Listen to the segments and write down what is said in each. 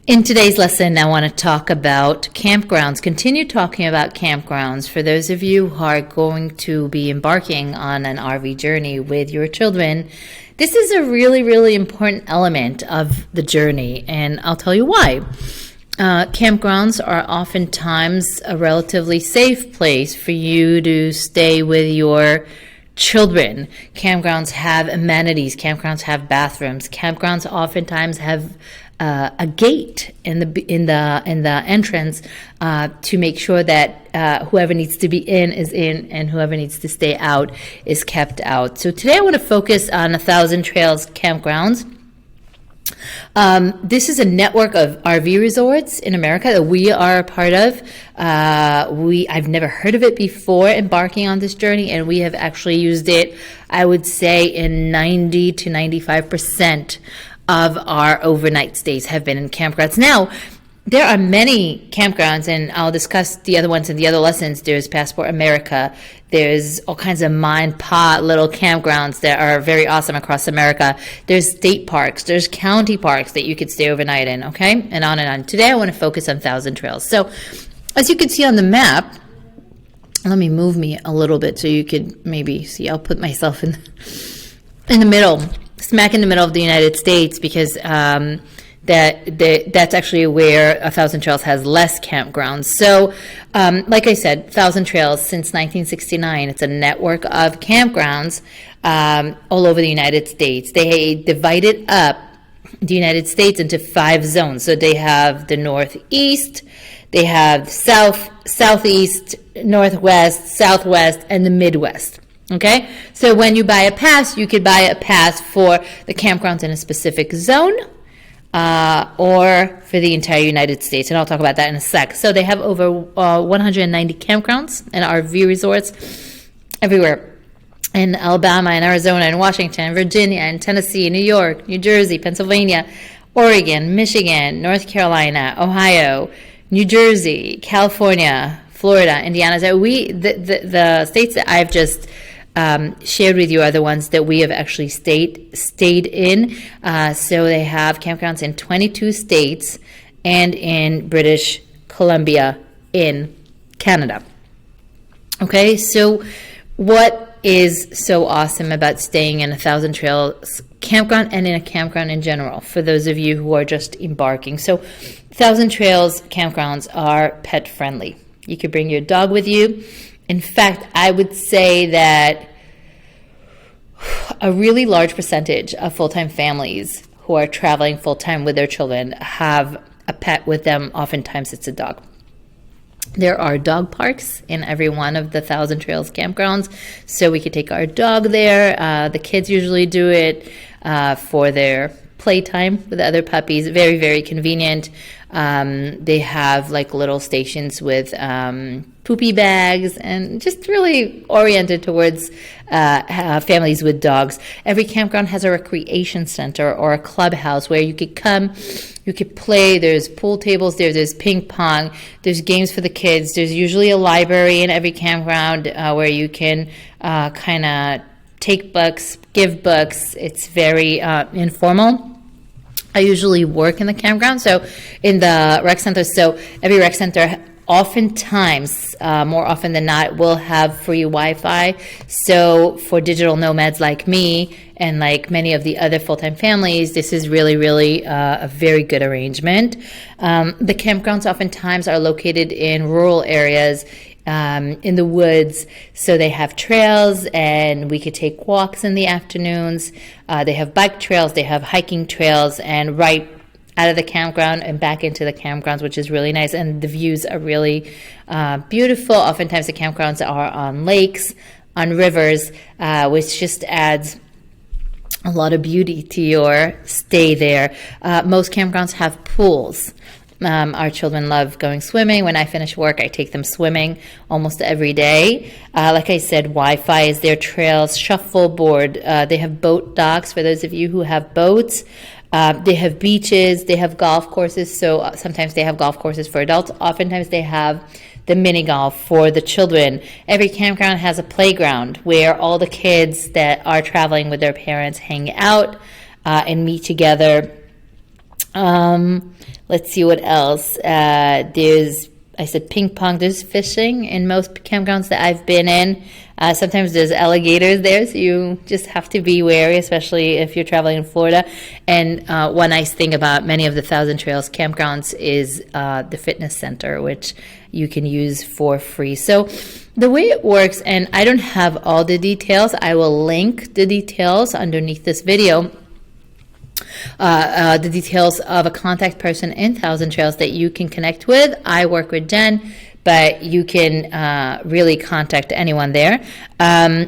In today's lesson, I want to talk about campgrounds, continue talking about campgrounds for those of you who are going to be embarking on an RV journey with your children. This is a really, really important element of the journey, and I'll tell you why. Campgrounds are oftentimes a relatively safe place for you to stay with your children. Campgrounds have amenities. Campgrounds have bathrooms. Campgrounds oftentimes have a gate in the entrance to make sure that whoever needs to be in is in and whoever needs to stay out is kept out. So today I want to focus on 1,000 Trails Campgrounds. This is a network of RV resorts in America that we are a part of. I've never heard of it before embarking on this journey, and we have actually used it, I would say, in 90 to 95% of our overnight stays have been in campgrounds. Now, there are many campgrounds, and I'll discuss the other ones in the other lessons. There's Passport America. There's all kinds of mine pot little campgrounds that are very awesome across America. There's state parks. There's county parks that you could stay overnight in, okay? And on and on. Today, I want to focus on 1,000 Trails. So, as you can see on the map, let me move me a little bit so you could maybe see. I'll put myself in the middle, smack in the middle of the United States, because that's actually where 1,000 Trails has less campgrounds. So, like I said, 1,000 Trails since 1969. It's a network of campgrounds all over the United States. They divided up the United States into 5 zones. So they have the Northeast, they have South, Southeast, Northwest, Southwest, and the Midwest. Okay, so when you buy a pass, you could buy a pass for the campgrounds in a specific zone or for the entire United States, and I'll talk about that in a sec. So they have over 190 campgrounds and RV resorts everywhere in Alabama and Arizona and Washington, Virginia and Tennessee, New York, New Jersey, Pennsylvania, Oregon, Michigan, North Carolina, Ohio, New Jersey, California, Florida, Indiana. So the states that I've just shared with you are the ones that we have actually stayed in. So they have campgrounds in 22 states and in British Columbia in Canada. Okay, so what is so awesome about staying in 1,000 Trails campground and in a campground in general for those of you who are just embarking? So 1,000 Trails campgrounds are pet friendly. You could bring your dog with you. In fact, I would say that a really large percentage of full-time families who are traveling full-time with their children have a pet with them. Oftentimes it's a dog. There are dog parks in every one of the 1,000 Trails campgrounds, so we could take our dog there. The kids usually do it for their playtime with the other puppies. Very, very convenient. They have like little stations with poopy bags and just really oriented towards families with dogs. Every campground has a recreation center or a clubhouse where you could come, you could play. There's pool tables there, there's ping pong, there's games for the kids. There's usually a library in every campground where you can kind of take books, give books. It's very informal. I usually work in the campground, so in the rec center. So every rec center oftentimes, more often than not, will have free Wi-Fi. So for digital nomads like me and like many of the other full-time families, this is really, really a very good arrangement. The campgrounds oftentimes are located in rural areas, in the woods, so they have trails and we could take walks in the afternoons. They have bike trails, they have hiking trails, and right out of the campground and back into the campgrounds, which is really nice, and the views are really beautiful. Oftentimes the campgrounds are on lakes, on rivers, which just adds a lot of beauty to your stay there. Most campgrounds have pools. Our children love going swimming. When I finish work, I take them swimming almost every day. Like I said, Wi-Fi is there, trails, shuffleboard. They have boat docks for those of you who have boats. They have beaches. They have golf courses. So sometimes they have golf courses for adults. Oftentimes they have the mini golf for the children. Every campground has a playground where all the kids that are traveling with their parents hang out and meet together Let's see what else. I said ping pong. There's fishing in most campgrounds that I've been in. Sometimes there's alligators there, so you just have to be wary, especially if you're traveling in Florida. And one nice thing about many of the Thousand Trails campgrounds is the fitness center, which you can use for free. So the way it works, and I don't have all the details, I will link the details underneath this video. The details of a contact person in Thousand Trails that you can connect with. I work with Jen, but you can really contact anyone there.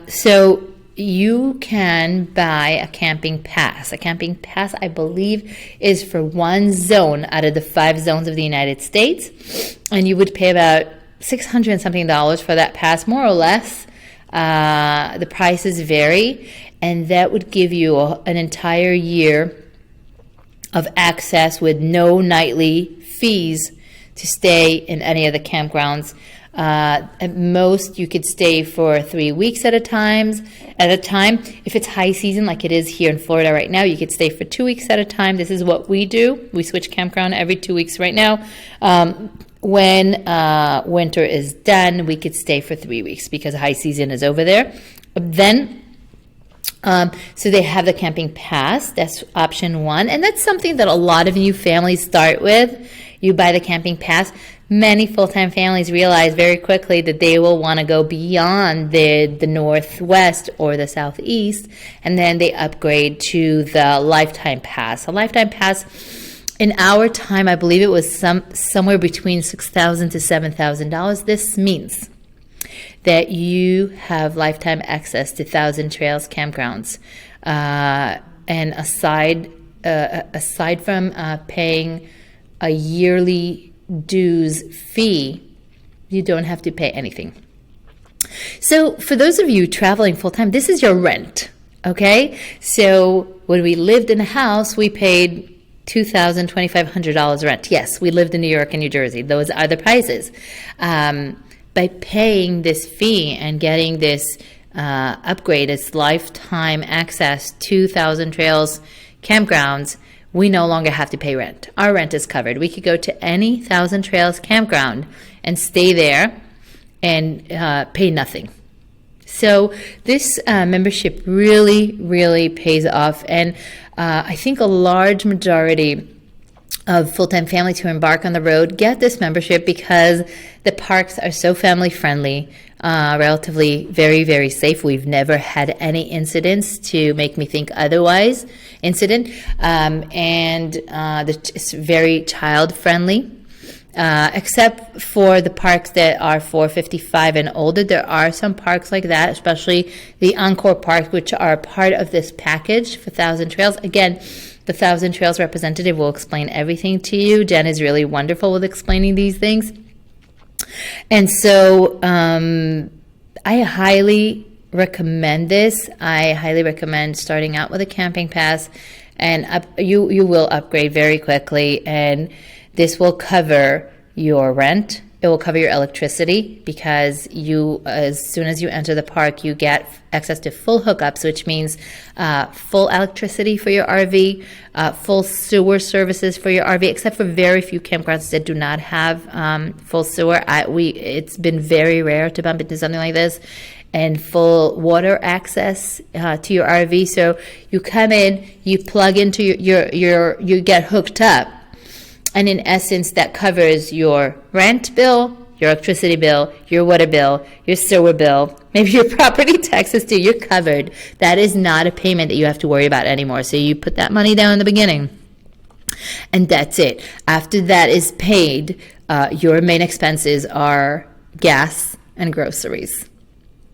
So you can buy a camping pass. A camping pass, I believe, is for one zone out of the 5 zones of the United States, and you would pay about $600 and something for that pass, more or less. The prices vary, and that would give you an entire year of access with no nightly fees to stay in any of the campgrounds. At most, you could stay for 3 weeks at a time. If it's high season, like it is here in Florida right now, you could stay for 2 weeks at a time. This is what we do. We switch campground every 2 weeks right now. When winter is done, we could stay for 3 weeks because high season is over there. Then, so they have the camping pass. That's option 1. And that's something that a lot of new families start with. You buy the camping pass. Many full-time families realize very quickly that they will want to go beyond the Northwest or the Southeast, and then they upgrade to the lifetime pass. A lifetime pass, in our time, I believe it was somewhere between $6,000 to $7,000. This means that you have lifetime access to Thousand Trails campgrounds. And aside from paying a yearly dues fee, you don't have to pay anything. So for those of you traveling full-time, this is your rent, okay? So when we lived in a house, we paid $2,000, $2,500 rent. Yes, we lived in New York and New Jersey. Those are the prices. By paying this fee and getting this upgrade, this lifetime access to Thousand Trails campgrounds, we no longer have to pay rent. Our rent is covered. We could go to any Thousand Trails campground and stay there and pay nothing. So this membership really, really pays off. And I think a large majority of full-time families who embark on the road get this membership because the parks are so family-friendly, relatively very, very safe. We've never had any incidents to make me think otherwise. And it's very child-friendly. Except for the parks that are for 55 and older. There are some parks like that, especially the Encore Park, which are part of this package for Thousand Trails. Again, the Thousand Trails representative will explain everything to you. Jen is really wonderful with explaining these things. And so I highly recommend this. I highly recommend starting out with a camping pass, and you will upgrade very quickly, and this will cover your rent. It will cover your electricity because as soon as you enter the park, you get access to full hookups, which means full electricity for your RV, full sewer services for your RV, except for very few campgrounds that do not have full sewer. It's been very rare to bump into something like this. And full water access to your RV. So you come in, you plug into you get hooked up. And in essence, that covers your rent bill, your electricity bill, your water bill, your sewer bill, maybe your property taxes too. You're covered. That is not a payment that you have to worry about anymore. So you put that money down in the beginning, and that's it. After that is paid, your main expenses are gas and groceries.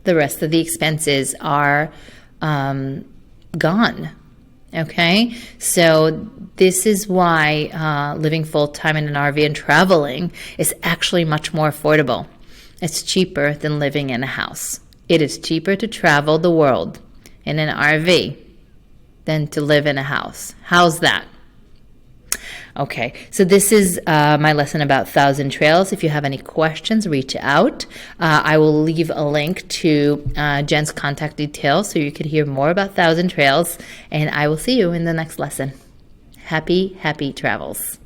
The rest of the expenses are gone. Okay, so this is why living full-time in an RV and traveling is actually much more affordable. It's cheaper than living in a house. It is cheaper to travel the world in an RV than to live in a house. How's that? Okay, so this is my lesson about Thousand Trails. If you have any questions, reach out. I will leave a link to Jen's contact details so you can hear more about Thousand Trails, and I will see you in the next lesson. Happy, happy travels.